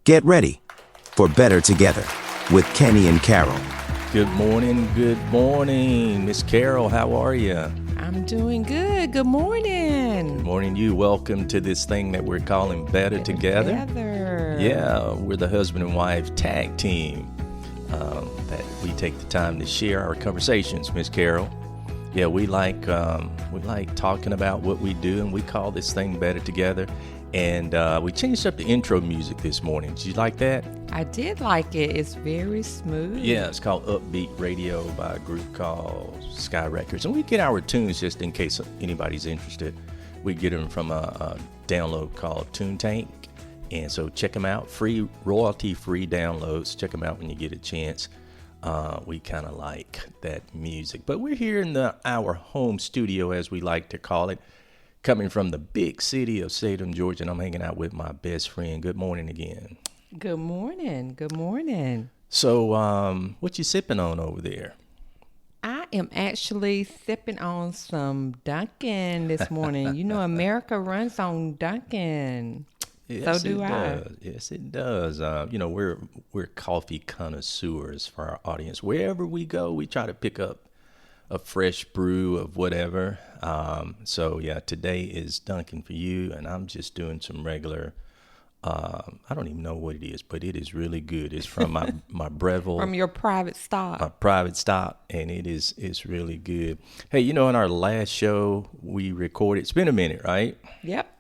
Get ready for Better Together with Kenny and Carol. Good morning, Miss Carol. How are you? I'm doing good. Good morning. Good morning, you. Welcome to this thing that we're calling Better Together. Yeah, we're the husband and wife tag team that we take the time to share our conversations, Miss Carol. Yeah, we like talking about what we do, and we call this thing Better Together. And we changed up the intro music this morning. Did you like that? I did like it. It's very smooth. Yeah, it's called Upbeat Radio by a group called Sky Records. And we get our tunes just in case anybody's interested. We get them from a download called Tune Tank. And so check them out. Free, royalty-free downloads. Check them out when you get a chance. We kind of like that music. But we're here in our home studio, as we like to call it, coming from the big city of Salem, Georgia. And I'm hanging out with my best friend. Good morning again. Good morning. Good morning. So what you sipping on over there? I am actually sipping on some Dunkin' this morning. You know, America runs on Dunkin'. Yes, so do I. Does. Yes, it does. We're coffee connoisseurs for our audience. Wherever we go, we try to pick up a fresh brew of whatever. So yeah, today is Dunkin' for you, and I'm just doing some regular. I don't even know what it is, but it is really good. It's from my Breville. From your private stock. My private stock, and it's really good. Hey, you know, in our last show we recorded, it's been a minute, right? Yep.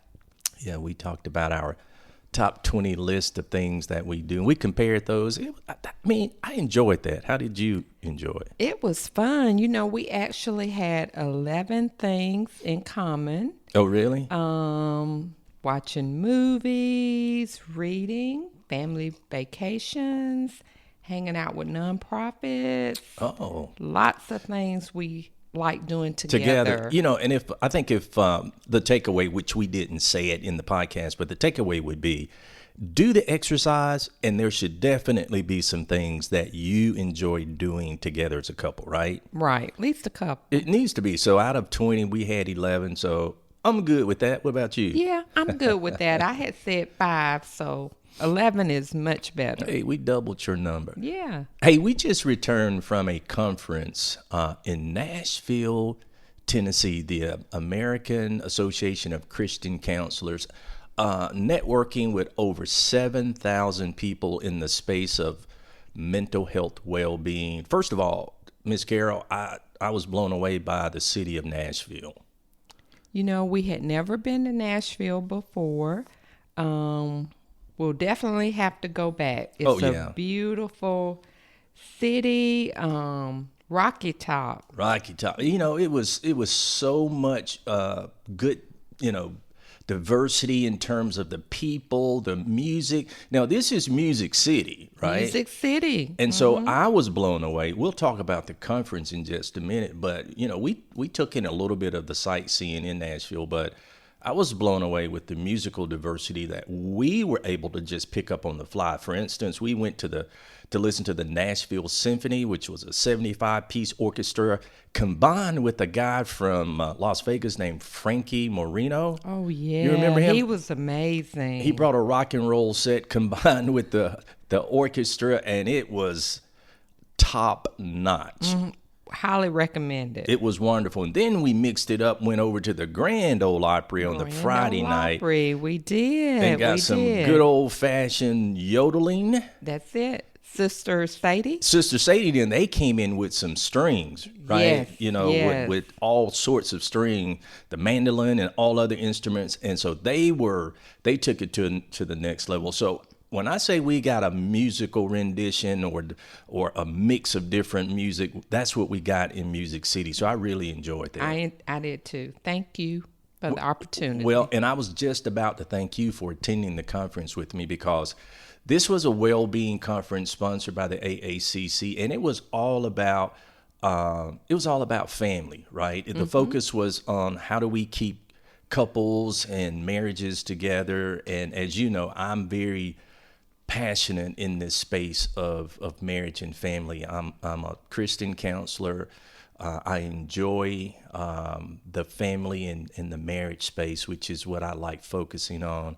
Yeah, we talked about our top 20 list of things that we do. And we compared those. I enjoyed that. How did you enjoy it? It was fun. You know, we actually had 11 things in common. Oh, really? Watching movies, reading, family vacations, hanging out with nonprofits. Oh. Lots of things we like doing together. You know, and if the takeaway, which we didn't say it in the podcast, but the takeaway would be do the exercise, and there should definitely be some things that you enjoy doing together as a couple, right? Right, at least a couple. It needs to be. So out of 20, we had 11, so I'm good with that. What about you? Yeah, I'm good with that. I had said 5, so 11 is much better. Hey, we doubled your number. Yeah. Hey, we just returned from a conference in Nashville, Tennessee, the American Association of Christian Counselors, networking with over 7,000 people in the space of mental health well-being. First of all, Miss Carol, I was blown away by the city of Nashville. You know, we had never been to Nashville before. We'll definitely have to go back. It's a beautiful city, Rocky Top. Rocky Top. You know, it was so much good, diversity in terms of the people, the music. Now, this is Music City, right? Music City. And so I was blown away. We'll talk about the conference in just a minute, but, we took in a little bit of the sightseeing in Nashville, but I was blown away with the musical diversity that we were able to just pick up on the fly. For instance, we went to listen to the Nashville Symphony, which was a 75-piece orchestra, combined with a guy from Las Vegas named Frankie Moreno. Oh, yeah. You remember him? He was amazing. He brought a rock and roll set combined with the orchestra, and it was top notch. Highly recommend it. It was wonderful. And then we mixed it up, went over to the Grand Ole Opry on the Friday night. We did. And got some good old-fashioned yodeling. That's it. Sister Sadie, and they came in with some strings, right? Yes, with all sorts of string, the mandolin and all other instruments. And so they took it to the next level. So when I say we got a musical rendition or a mix of different music, that's what we got in Music City. So I really enjoyed that. I did too. Thank you for the opportunity. Well, and I was just about to thank you for attending the conference with me, because this was a well-being conference sponsored by the AACC, and it was all about family, right? The focus was on how do we keep couples and marriages together. And as you know, I'm very passionate in this space of marriage and family. I'm a Christian counselor. I enjoy the family and the marriage space, which is what I like focusing on.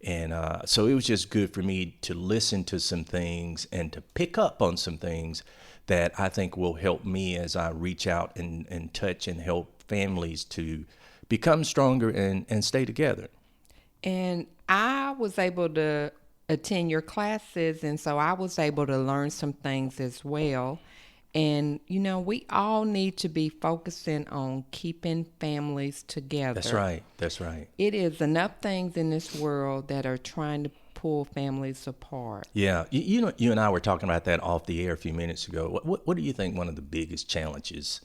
And so it was just good for me to listen to some things and to pick up on some things that I think will help me as I reach out and touch and help families to become stronger and stay together. And I was able to attend your classes, and so I was able to learn some things as well. And, we all need to be focusing on keeping families together. That's right. That's right. It is enough things in this world that are trying to pull families apart. Yeah. You and I were talking about that off the air a few minutes ago. What do you think one of the biggest challenges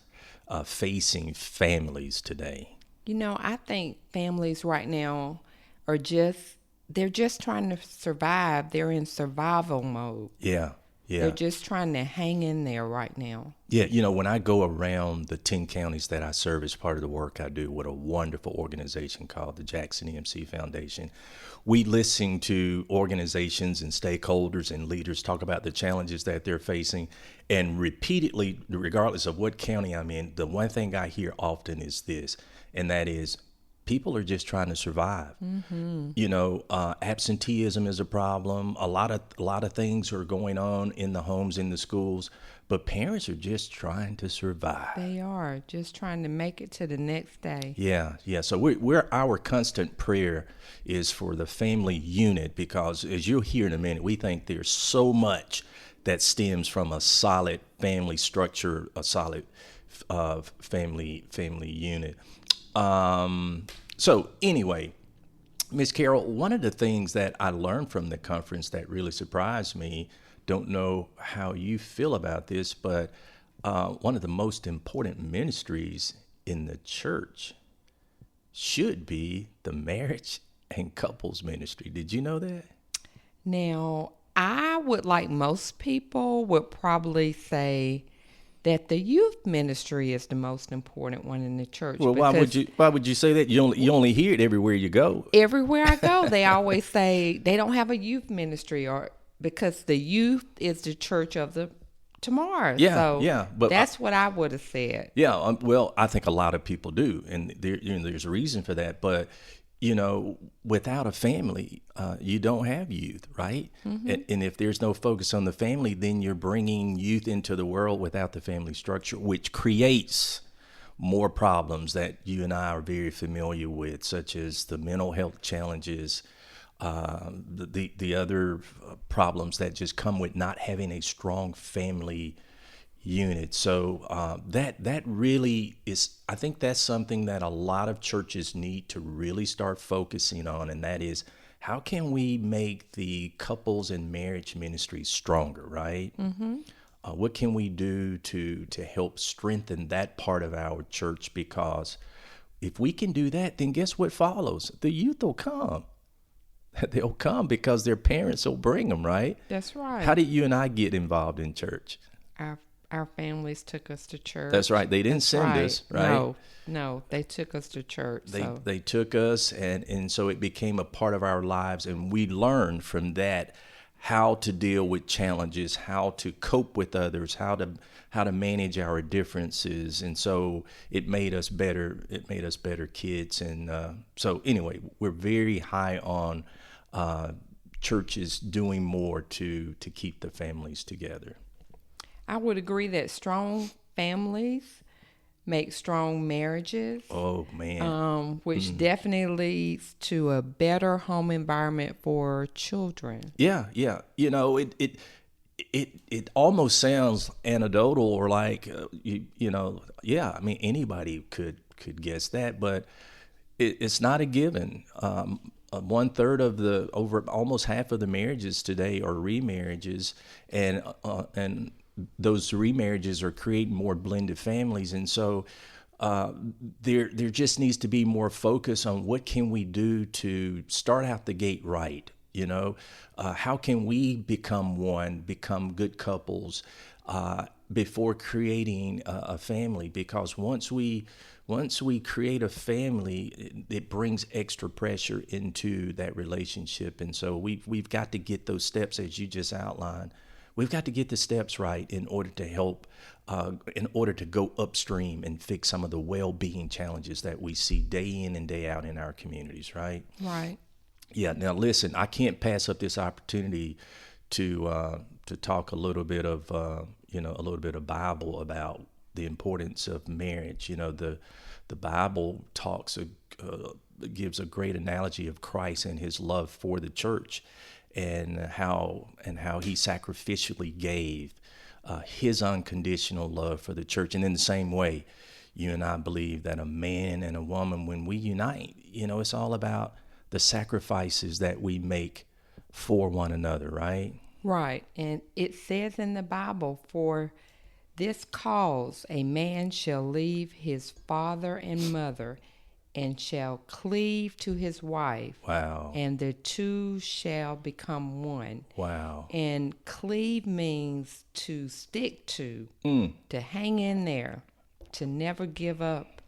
facing families today? I think families right now they're just trying to survive. They're in survival mode. Yeah. Yeah. They're just trying to hang in there right now. Yeah, when I go around the 10 counties that I serve as part of the work I do with a wonderful organization called the Jackson EMC Foundation, we listen to organizations and stakeholders and leaders talk about the challenges that they're facing. And repeatedly, regardless of what county I'm in, the one thing I hear often is this, and that is, people are just trying to survive. Absenteeism is a problem. A lot of things are going on in the homes, in the schools, but parents are just trying to survive. They are just trying to make it to the next day. Yeah. So we're our constant prayer is for the family unit, because as you'll hear in a minute, we think there's so much that stems from a solid family structure, a solid family unit. So anyway, Miss Carol, one of the things that I learned from the conference that really surprised me, don't know how you feel about this, but one of the most important ministries in the church should be the marriage and couples ministry. Did you know that? Now, I would, like most people, would probably say that the youth ministry is the most important one in the church. Well, why would you say that? You only hear it everywhere you go. Everywhere I go, they always say they don't have a youth ministry, or because the youth is the church of the tomorrow. But that's what I would have said. Yeah, well, I think a lot of people do, and there's a reason for that. But without a family, you don't have youth, right? Mm-hmm. And if there's no focus on the family, then you're bringing youth into the world without the family structure, which creates more problems that you and I are very familiar with, such as the mental health challenges, the other problems that just come with not having a strong family unit. So that really is, I think that's something that a lot of churches need to really start focusing on, and that is, how can we make the couples and marriage ministry stronger, right? Mm-hmm. What can we do to help strengthen that part of our church? Because if we can do that, then guess what follows? The youth will come. They'll come because their parents will bring them, right? That's right. How did you and I get involved in church? Our families took us to church. That's right. They didn't send us, right? No, they took us to church. They took us, and so it became a part of our lives, and we learned from that how to deal with challenges, how to cope with others, how to manage our differences, and so it made us better. It made us better kids, and so anyway, we're very high on churches doing more to keep the families together. I would agree that strong families make strong marriages. Oh, man. Which definitely leads to a better home environment for children. Yeah. It almost sounds anecdotal, or like, I mean, anybody could guess that, but it's not a given. 1/3 of over almost half of the marriages today are remarriages, and those remarriages are creating more blended families. And so there just needs to be more focus on what can we do to start out the gate right. How can we become good couples before creating a family? Because once we create a family, it brings extra pressure into that relationship. And so we've got to get those steps, as you just outlined. We've got to get the steps right in order to help, in order to go upstream and fix some of the well-being challenges that we see day in and day out in our communities, right? Right. Yeah. Now, listen, I can't pass up this opportunity to talk a little bit of a little bit of Bible about the importance of marriage. The Bible gives a great analogy of Christ and his love for the church, and how he sacrificially gave his unconditional love for the church. And in the same way, you and I believe that a man and a woman, when we unite, it's all about the sacrifices that we make for one another, right? Right. And it says in the Bible, for this cause a man shall leave his father and mother and shall cleave to his wife. Wow. And the two shall become one. Wow. And cleave means to stick to hang in there, to never give up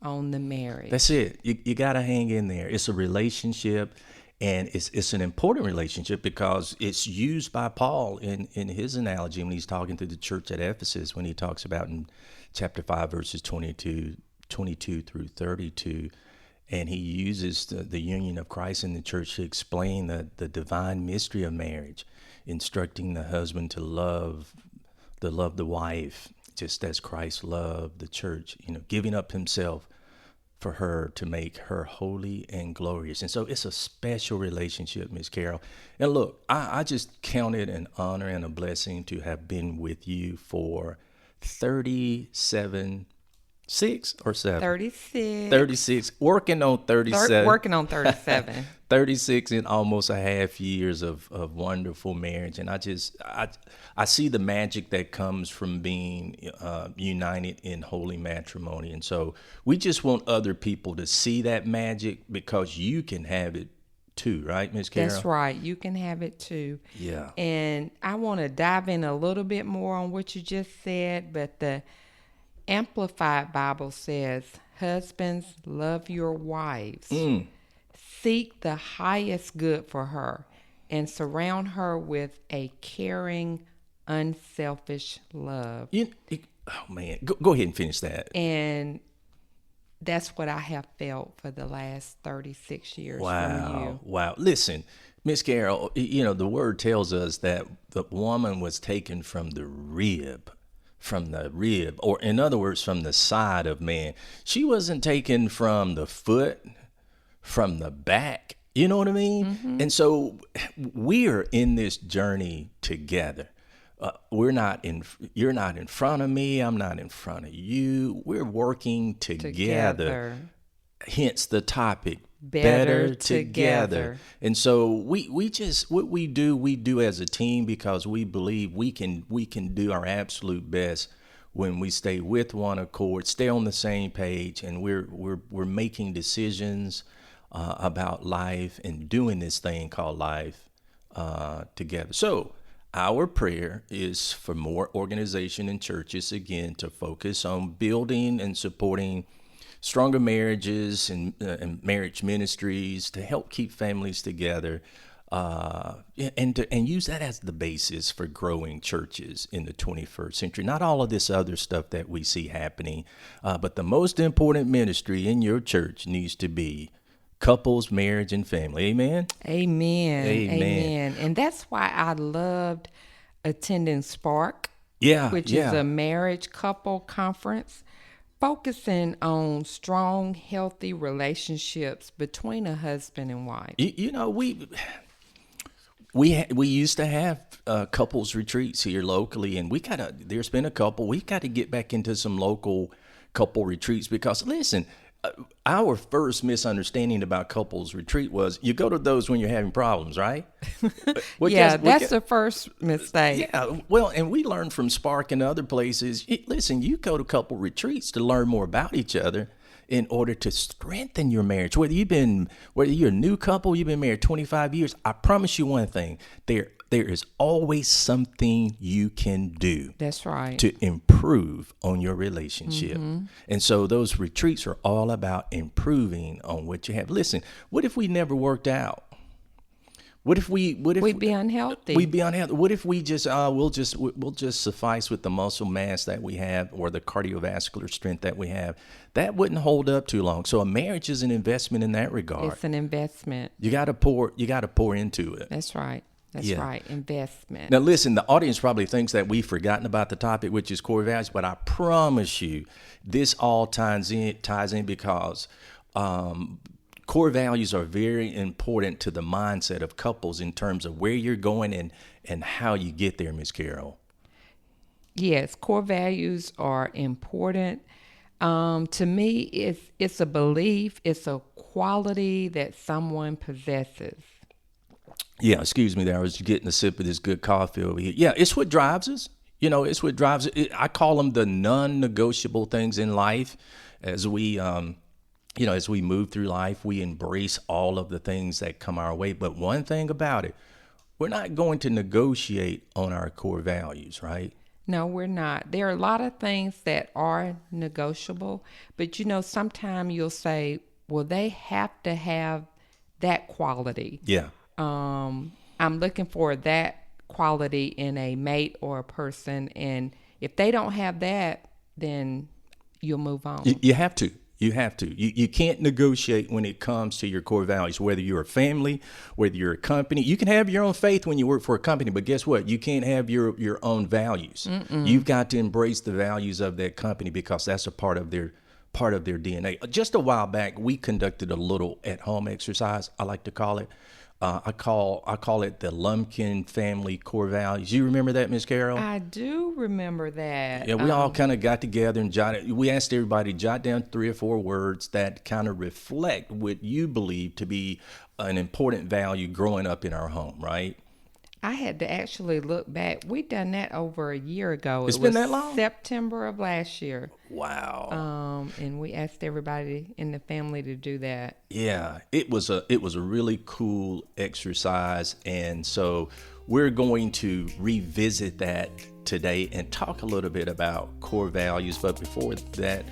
on the marriage. That's it. You got to hang in there. It's a relationship, and it's an important relationship because it's used by Paul in his analogy when he's talking to the church at Ephesus, when he talks about in chapter 5, verses 22 through 32. And he uses the union of Christ in the church to explain the divine mystery of marriage, instructing the husband to love the wife just as Christ loved the church, giving up himself for her to make her holy and glorious. And so it's a special relationship, Miss Carol. And look, I just count it an honor and a blessing to have been with you for 36 or 7? 36. 36, working on 37. Working on 37. 36 in almost a half years of wonderful marriage. And I see the magic that comes from being united in holy matrimony. And so we just want other people to see that magic, because you can have it too, right, Miss Carol? That's right. You can have it too. Yeah. And I want to dive in a little bit more on what you just said, but the Amplified Bible says, husbands, love your wives. Seek the highest good for her and surround her with a caring, unselfish love. Oh, man. Go ahead and finish that. And that's what I have felt for the last 36 years from you. Wow. Listen, Miss Carol, the word tells us that the woman was taken from the rib, or in other words, from the side of man. She wasn't taken from the foot, from the back. You know what I mean? Mm-hmm. And so we're in this journey together. You're not in front of me. I'm not in front of you. We're working together. Hence the topic, better together. And so we just, what we do as a team, because we believe we can do our absolute best when we stay with one accord, stay on the same page, and we're making decisions about life and doing this thing called life together. So our prayer is for more organization in churches, again, to focus on building and supporting stronger marriages and marriage ministries to help keep families together, and use that as the basis for growing churches in the 21st century. Not all of this other stuff that we see happening, but the most important ministry in your church needs to be couples, marriage, and family. Amen? Amen. And that's why I loved attending Spark, which is a marriage couple conference, focusing on strong, healthy relationships between a husband and wife. We used to have couples retreats here locally, and there's been a couple. We've got to get back into some local couple retreats, because listen, our first misunderstanding about couples retreat was you go to those when you're having problems, right? That's the first mistake. Yeah, well, and we learned from Spark and other places. Listen, you go to couple retreats to learn more about each other in order to strengthen your marriage. Whether you're a new couple, you've been married 25 years, I promise you one thing, there is always something you can do. That's right. To improve on your relationship. Mm-hmm. And so those retreats are all about improving on what you have. Listen, what if we never worked out? What if we'd be unhealthy? We'd be unhealthy. What if we'll just suffice with the muscle mass that we have or the cardiovascular strength that we have? That wouldn't hold up too long. So a marriage is an investment in that regard. It's an investment. You got to pour into it. That's right. That's right. Investment. Now listen, the audience probably thinks that we've forgotten about the topic, which is core values, but I promise you this all ties in because core values are very important to the mindset of couples in terms of where you're going and how you get there, Ms. Carol. Yes, core values are important. To me, it's a belief, it's a quality that someone possesses. Yeah, excuse me there. I was getting a sip of this good coffee over here. Yeah, it's what drives us. It's what drives it. I call them the non-negotiable things in life. As we, as we move through life, we embrace all of the things that come our way. But one thing about it, we're not going to negotiate on our core values, right? No, we're not. There are a lot of things that are negotiable, but sometimes you'll say, well, they have to have that quality. Yeah. I'm looking for that quality in a mate or a person, and if they don't have that, then you'll move on. You have to. You can't negotiate when it comes to your core values, whether you're a family, whether you're a company. You can have your own faith when you work for a company, but guess what? You can't have your own values. You've got to embrace the values of that company because that's a part of their DNA. Just a while back, we conducted a little at-home exercise, I like to call it. I call it the Lumpkin Family Core Values. You remember that, Ms. Carol? I do remember that. Yeah, we all kind of got together and we asked everybody to jot down 3 or 4 words that kind of reflect what you believe to be an important value growing up in our home, right? I had to actually look back. We'd done that over a year ago. It's been that long? September of last year. Wow. And we asked everybody in the family to do that. Yeah, it was a really cool exercise, and so we're going to revisit that today and talk a little bit about core values. But before that,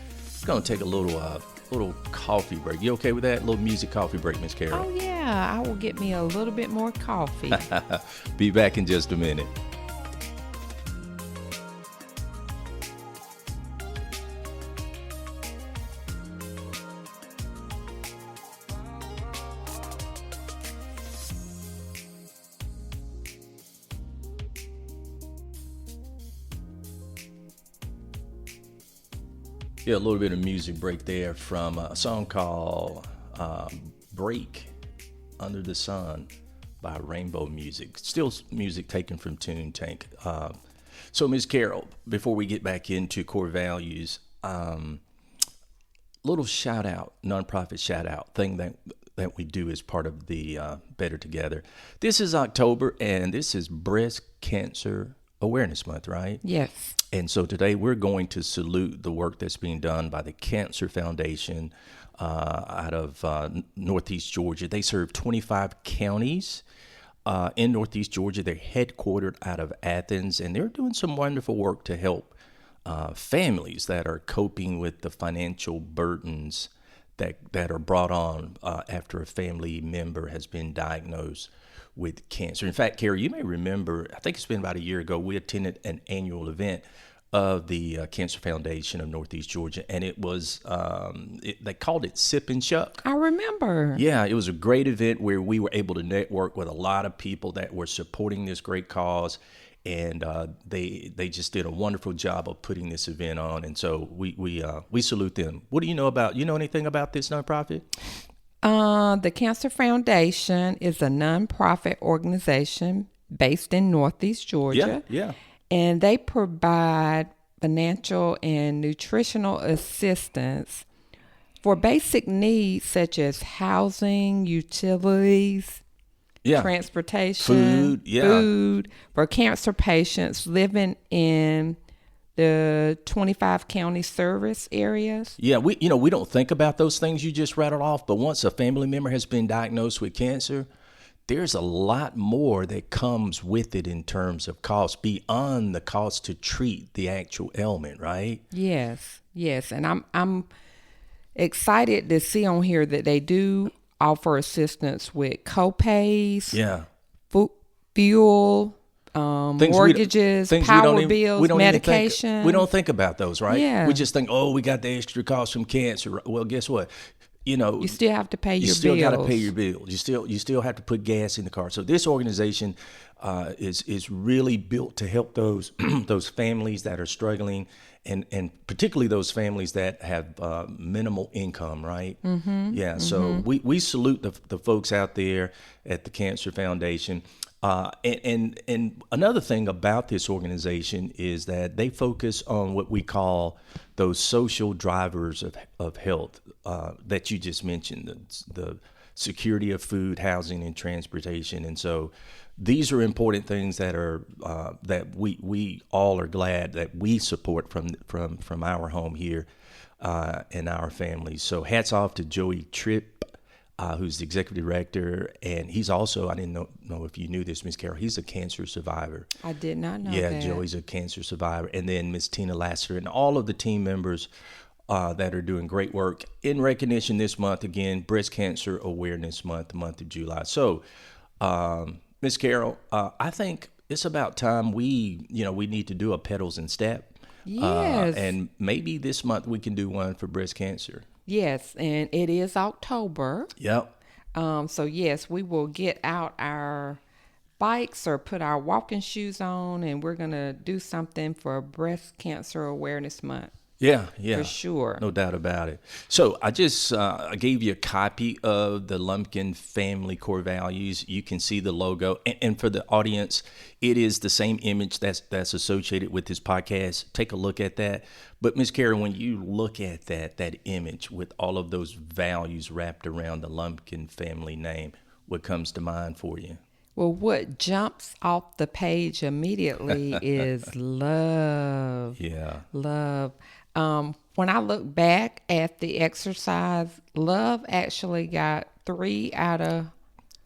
we're going to take a little coffee break. You okay with that? A little music coffee break, Miss Carol? Oh yeah, I will get me a little bit more coffee. Be back in just a minute. Yeah, a little bit of music break there from a song called Break Under the Sun by Rainbow Music. Still music taken from Tune Tank. So, Ms. Carol, before we get back into core values, little shout out, nonprofit shout out thing that we do as part of the Better Together. This is October, and this is Breast Cancer Awareness Month, right? Yes. And so today we're going to salute the work that's being done by the Cancer Foundation out of Northeast Georgia. They serve 25 counties in Northeast Georgia. They're headquartered out of Athens, and they're doing some wonderful work to help families that are coping with the financial burdens that are brought on after a family member has been diagnosed with cancer. In fact, Carrie, you may remember, I think it's been about a year ago, we attended an annual event of the Cancer Foundation of Northeast Georgia, and it was, they called it Sip and Shuck. I remember. Yeah, it was a great event where we were able to network with a lot of people that were supporting this great cause, and they just did a wonderful job of putting this event on, and so we salute them. What do you know anything about this nonprofit? The Cancer Foundation is a nonprofit organization based in Northeast Georgia. Yeah. And they provide financial and nutritional assistance for basic needs such as housing, utilities, transportation, food for cancer patients living in the 25 county service areas. Yeah, we don't think about those things you just rattled off, but once a family member has been diagnosed with cancer, there's a lot more that comes with it in terms of cost beyond the cost to treat the actual ailment, right? Yes. And I'm excited to see on here that they do offer assistance with co-pays. Yeah. fuel, mortgages, power bills, medication. We don't think about those, right? Yeah. We just think, oh, we got the extra cost from cancer. Well, guess what? You still have to pay your bills. You still got to pay your bills. You still have to put gas in the car. So this organization is really built to help those those families that are struggling, and particularly those families that have minimal income, right? Mm-hmm. Yeah. So we salute the folks out there at the Cancer Foundation. And another thing about this organization is that they focus on what we call those social drivers of health that you just mentioned, the security of food, housing, and transportation. And so these are important things that are that we all are glad that we support from our home here and our families. So hats off to Joey Tripp, who's the executive director, and he's also, I didn't know if you knew this, Miss Carol, he's a cancer survivor. I did not know that. Yeah, Joey's a cancer survivor. And then Miss Tina Lassiter and all of the team members that are doing great work in recognition this month, again, Breast Cancer Awareness Month, the month of July. So, Miss Carol, I think it's about time we need to do a Petals and Step. Yes. And maybe this month we can do one for breast cancer. Yes, and it is October. Yep. So yes, we will get out our bikes or put our walking shoes on, and we're gonna do something for Breast Cancer Awareness Month. Yeah, for sure, no doubt about it. So I just I gave you a copy of the Lumpkin Family Core Values. You can see the logo, and for the audience, it is the same image that's associated with this podcast. Take a look at that. But Ms. Karen, when you look at that image with all of those values wrapped around the Lumpkin family name, what comes to mind for you? Well, what jumps off the page immediately is love. Yeah. Love. When I look back at the exercise, love actually got 3 out of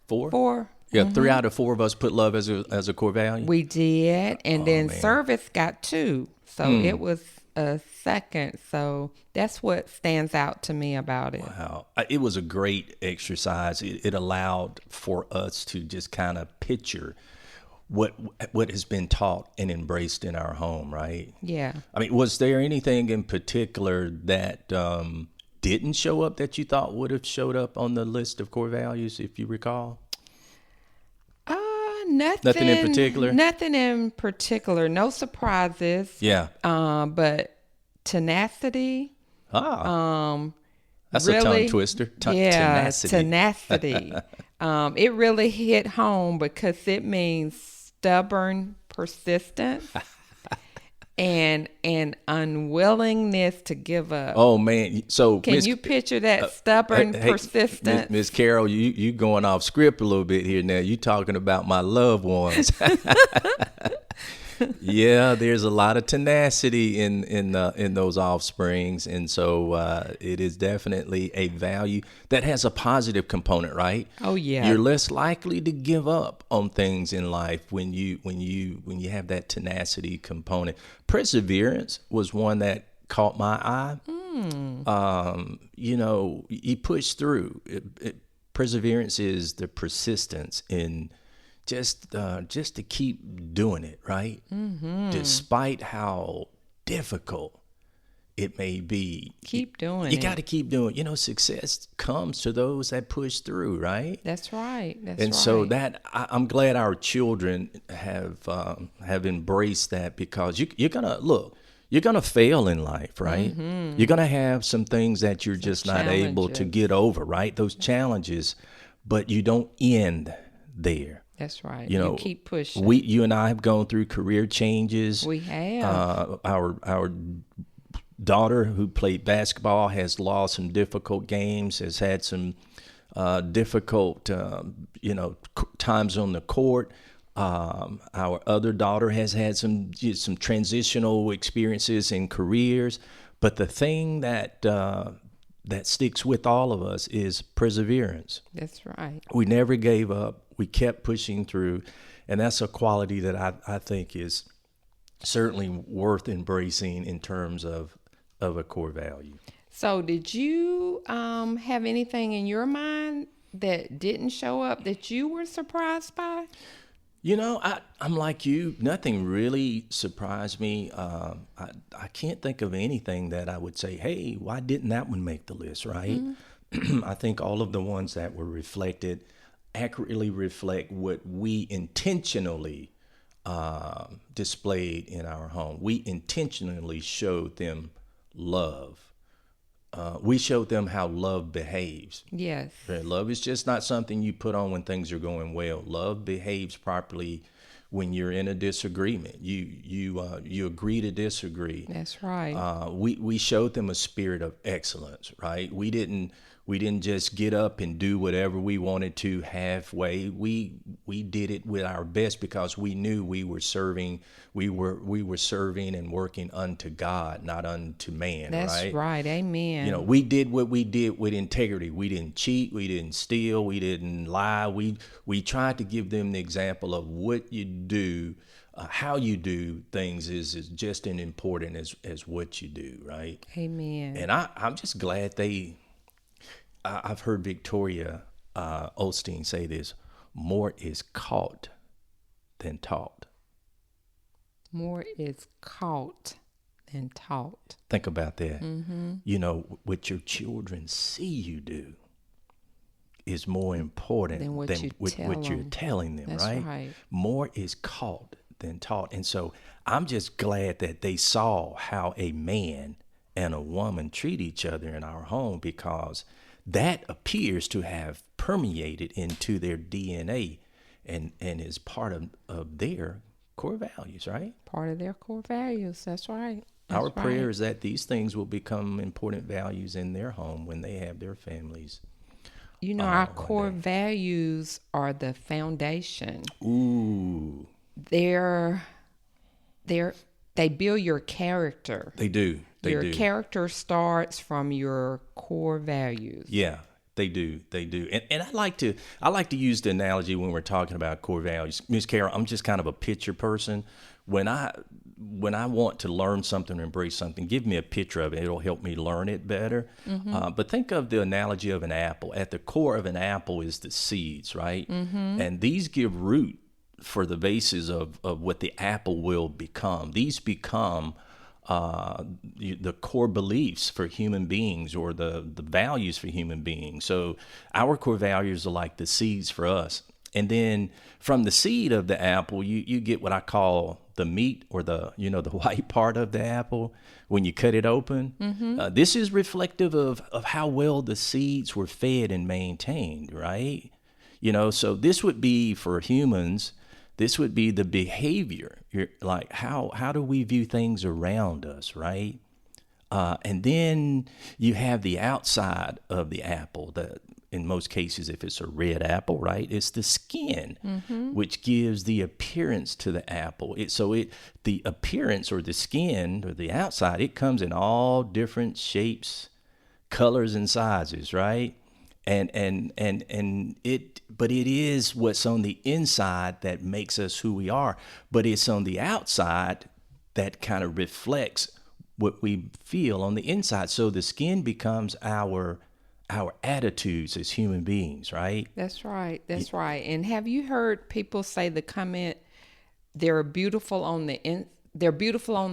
4. Yeah, 3 out of 4 of us put love as a core value. We did, and then service got 2, so it was a second. So that's what stands out to me about it. Wow, it was a great exercise. It allowed for us to just kind of picture what has been taught and embraced in our home, right? Yeah. I mean, was there anything in particular that didn't show up that you thought would have showed up on the list of core values, if you recall? Nothing in particular? Nothing in particular. No surprises. Yeah. But tenacity. That's really, a tongue twister. Tenacity. It really hit home because it means stubborn persistence and unwillingness to give up. Oh man! So can you picture that stubborn persistence? Miss Carol, you going off script a little bit here now. You talking about my loved ones. Yeah, there's a lot of tenacity in those offsprings, and so it is definitely a value that has a positive component, right? Oh yeah, you're less likely to give up on things in life when you have that tenacity component. Perseverance was one that caught my eye. You push through. Perseverance is the persistence in just to keep doing it, right? Mm-hmm. Despite how difficult it may be. Keep doing it. You got to keep doing it. Success comes to those that push through, right? That's right. So that I'm glad our children have embraced that, because you're gonna fail in life, right? Mm-hmm. You're gonna have some things that you're just not able to get over, right? Those challenges, but you don't end there. That's right. You keep pushing. You and I have gone through career changes. We have. Our daughter, who played basketball, has lost some difficult games, has had some difficult, times on the court. Our other daughter has had some transitional experiences in careers. But the thing that sticks with all of us is perseverance. That's right. We never gave up. We kept pushing through, and that's a quality that I think is certainly worth embracing in terms of a core value. So did you have anything in your mind that didn't show up that you were surprised by? I'm like you. Nothing really surprised me. I can't think of anything that I would say, hey, why didn't that one make the list, right? I think all of the ones that were reflected accurately reflect what we intentionally displayed in our home. We intentionally showed them love. We showed them how love behaves. Yes. Love is just not something you put on when things are going well. Love behaves properly when you're in a disagreement. You agree to disagree. That's right. We showed them a spirit of excellence, right? We didn't just get up and do whatever we wanted to halfway. We did it with our best because we knew we were serving and working unto God, not unto man. That's right. Amen. We did what we did with integrity. We didn't cheat. We didn't steal. We didn't lie. We tried to give them the example of what you do, how you do things is just as important as what you do, right? Amen. And I'm just glad I've heard Victoria Osteen say this: more is caught than taught. More is caught than taught. Think about that. Mm-hmm. What your children see you do is more important than what you're telling them. That's right. More is caught than taught. And so I'm just glad that they saw how a man and a woman treat each other in our home, because that appears to have permeated into their DNA and is part of their core values, right? Part of their core values. That's right. Our prayer is that these things will become important values in their home when they have their families. Our core values are the foundation. Ooh. They build your character. They do. Your character starts from your core values. Yeah, they do. And I like to use the analogy when we're talking about core values. Ms. Carol, I'm just kind of a picture person. When I want to learn something or embrace something, give me a picture of it. It'll help me learn it better. Mm-hmm. But think of the analogy of an apple. At the core of an apple is the seeds, right? Mm-hmm. And these give root for the basis of what the apple will become. These become the core beliefs for human beings, or the values for human beings. So our core values are like the seeds for us. And then from the seed of the apple, you get what I call the meat, or the white part of the apple when you cut it open. Mm-hmm. This is reflective of how well the seeds were fed and maintained, right? So this would be for humans. This would be the behavior. Like how do we view things around us, right? And then you have the outside of the apple. In most cases, if it's a red apple, right, it's the skin, mm-hmm. which gives the appearance to the apple. The appearance, or the skin, or the outside, it comes in all different shapes, colors, and sizes, right? But it is what's on the inside that makes us who we are. But it's on the outside that kind of reflects what we feel on the inside. So the skin becomes our attitudes as human beings, right? That's right. That's right. And have you heard people say the comment, they're beautiful on the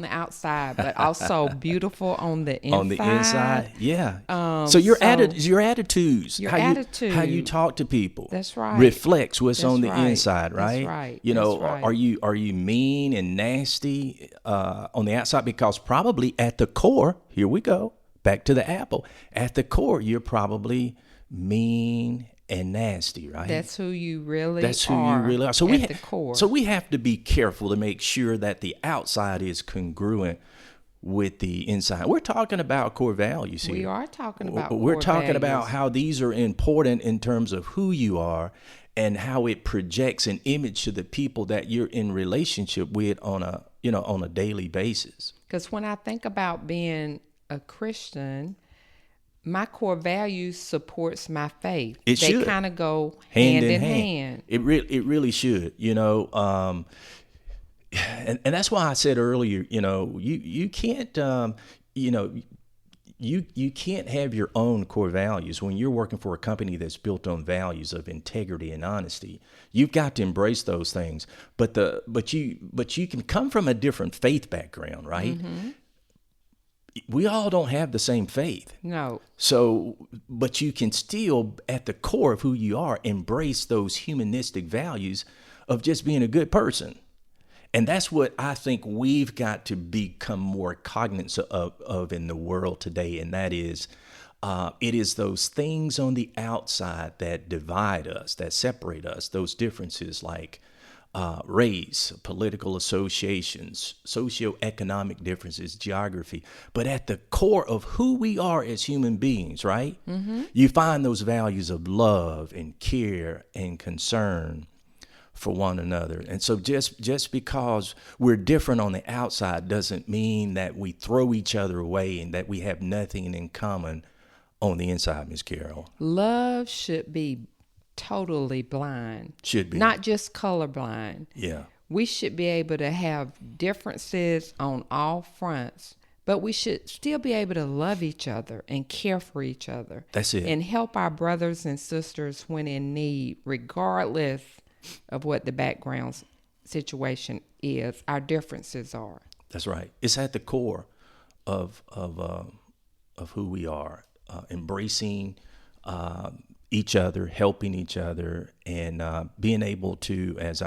outside, but also beautiful on the inside? On the inside, yeah. So your attitudes, how you talk to people, that's right, reflects what's on the inside, right? That's right. Are you mean and nasty on the outside? Because probably at the core, here we go, back to the apple. At the core, you're probably mean and nasty, right? That's who you really are. That's who you really are. So at the core. So we have to be careful to make sure that the outside is congruent with the inside. We're talking about core values here. We are talking about We're core talking values. about how these are important in terms of who you are and how it projects an image to the people that you're in relationship with on a daily basis. Because when I think about being a Christian, my core values supports my faith. They kind of go hand in hand. It really should, and that's why I said earlier, you can't, you can't have your own core values when you're working for a company that's built on values of integrity and honesty. You've got to embrace those things. But you can come from a different faith background, right? Mm-hmm. We all don't have the same faith. No. So, but you can still, at the core of who you are, embrace those humanistic values of just being a good person. And that's what I think we've got to become more cognizant of in the world today. And that is, it is those things on the outside that divide us, that separate us, those differences like race, political associations, socioeconomic differences, geography. But at the core of who we are as human beings, right? Mm-hmm. You find those values of love and care and concern for one another. And so just because we're different on the outside doesn't mean that we throw each other away and that we have nothing in common on the inside, Ms. Carol. Love should be totally blind. Should be. Not just colorblind. Yeah. We should be able to have differences on all fronts, but we should still be able to love each other and care for each other. That's it. And help our brothers and sisters when in need, regardless of what the background situation is. Our differences are. That's right. It's at the core of who we are, embracing each other, helping each other, and being able to, as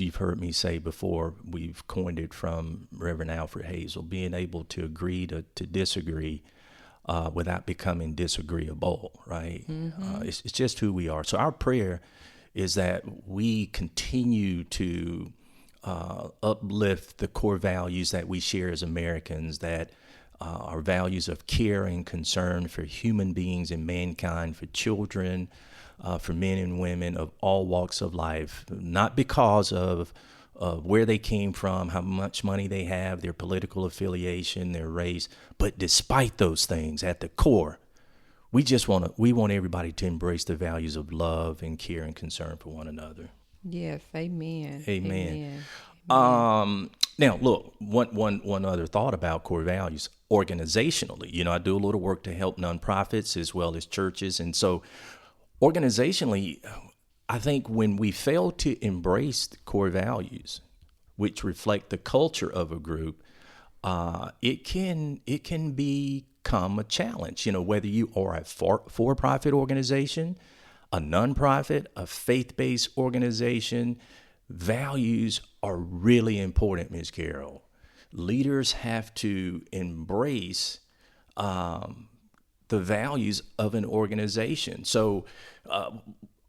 you've heard me say before, we've coined it from Reverend Alfred Hazel, being able to agree to disagree without becoming disagreeable, right? Mm-hmm. It's just who we are. So our prayer is that we continue to uplift the core values that we share as Americans, that our values of care and concern for human beings and mankind, for children, for men and women of all walks of life, not because of where they came from, how much money they have, their political affiliation, their race, but despite those things, at the core, we want everybody to embrace the values of love and care and concern for one another. Yes, amen. Amen. Now, look, one other thought about core values organizationally. I do a little work to help nonprofits as well as churches. And so organizationally, I think when we fail to embrace the core values, which reflect the culture of a group, it can become a challenge. Whether you are a for-profit organization, a nonprofit, a faith-based organization, values are really important, Ms. Carol. Leaders have to embrace the values of an organization. So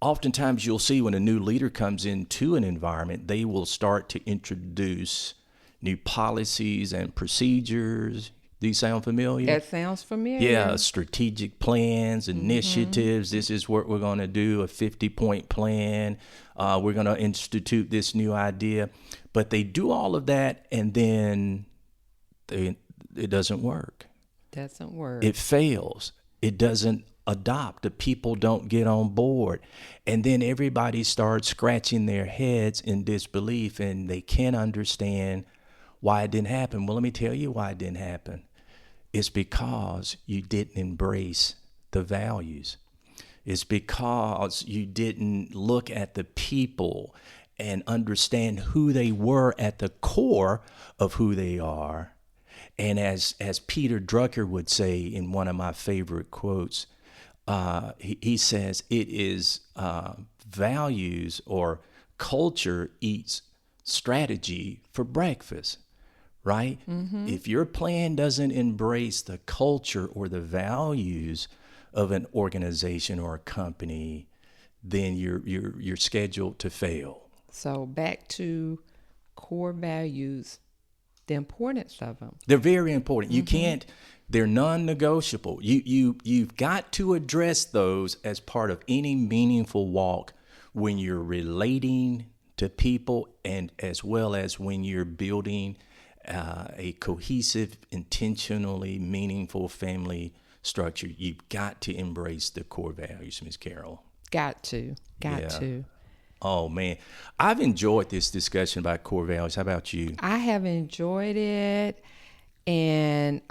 oftentimes you'll see when a new leader comes into an environment, they will start to introduce new policies and procedures. Do you sound familiar? That sounds familiar. Yeah, strategic plans, initiatives. Mm-hmm. This is what we're going to do, a 50-point plan. We're going to institute this new idea. But they do all of that, and then it doesn't work. Doesn't work. It fails. It doesn't adopt. The people don't get on board. And then everybody starts scratching their heads in disbelief, and they can't understand why it didn't happen. Well, let me tell you why it didn't happen. It's because you didn't embrace the values. It's because you didn't look at the people and understand who they were at the core of who they are. And as Peter Drucker would say in one of my favorite quotes, he says, it is values or culture eats strategy for breakfast. Right? Mm-hmm. If your plan doesn't embrace the culture or the values of an organization or a company, then you're scheduled to fail. So back to core values, the importance of them. They're very important. Mm-hmm. They're non-negotiable. You've got to address those as part of any meaningful walk when you're relating to people, and as well as when you're building a cohesive, intentionally meaningful family structure. You've got to embrace the core values, Ms. Carol. Got to. Oh, man. I've enjoyed this discussion about core values. How about you? I have enjoyed it. And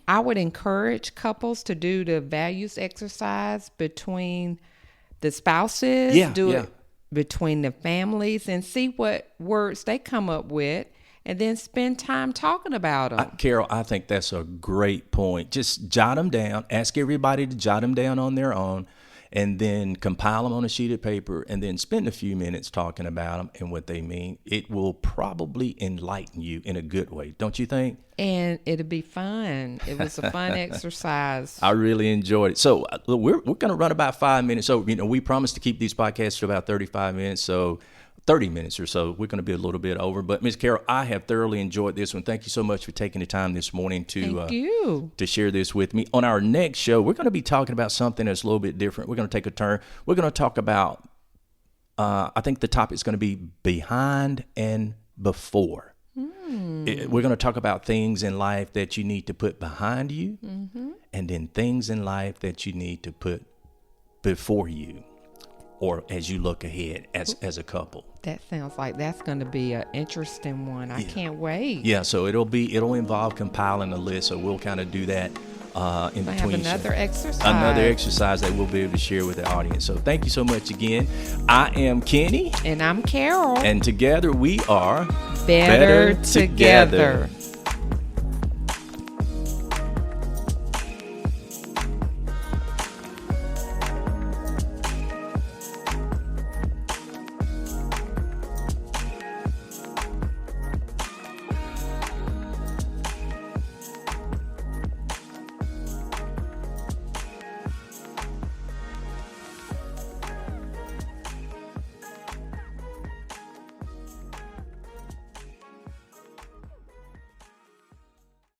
I would encourage couples to do the values exercise between the spouses, it between the families, and see what words they come up with, and then spend time talking about them. Carol, I think that's a great point. Just jot them down. Ask everybody to jot them down on their own, and then compile them on a sheet of paper, and then spend a few minutes talking about them and what they mean. It will probably enlighten you in a good way, don't you think? And it'll be fun. It was a fun exercise. I really enjoyed it. So we're going to run about 5 minutes. So, we promised to keep these podcasts to about 35 minutes. So 30 minutes or so. We're going to be a little bit over. But Ms. Carol, I have thoroughly enjoyed this one. Thank you so much for taking the time this morning to share this with me. On our next show, we're going to be talking about something that's a little bit different. We're going to take a turn. We're going to talk about, I think the topic is going to be behind and before. We're going to talk about things in life that you need to put behind you, and then things in life that you need to put before you, or as you look ahead as a couple. That sounds like that's going to be an interesting one. I can't wait. Yeah, so it'll involve compiling a list. So we'll kind of do that in between. Have another exercise that we'll be able to share with the audience. So thank you so much again. I am Kenny. And I'm Carol. And together we are Better Together.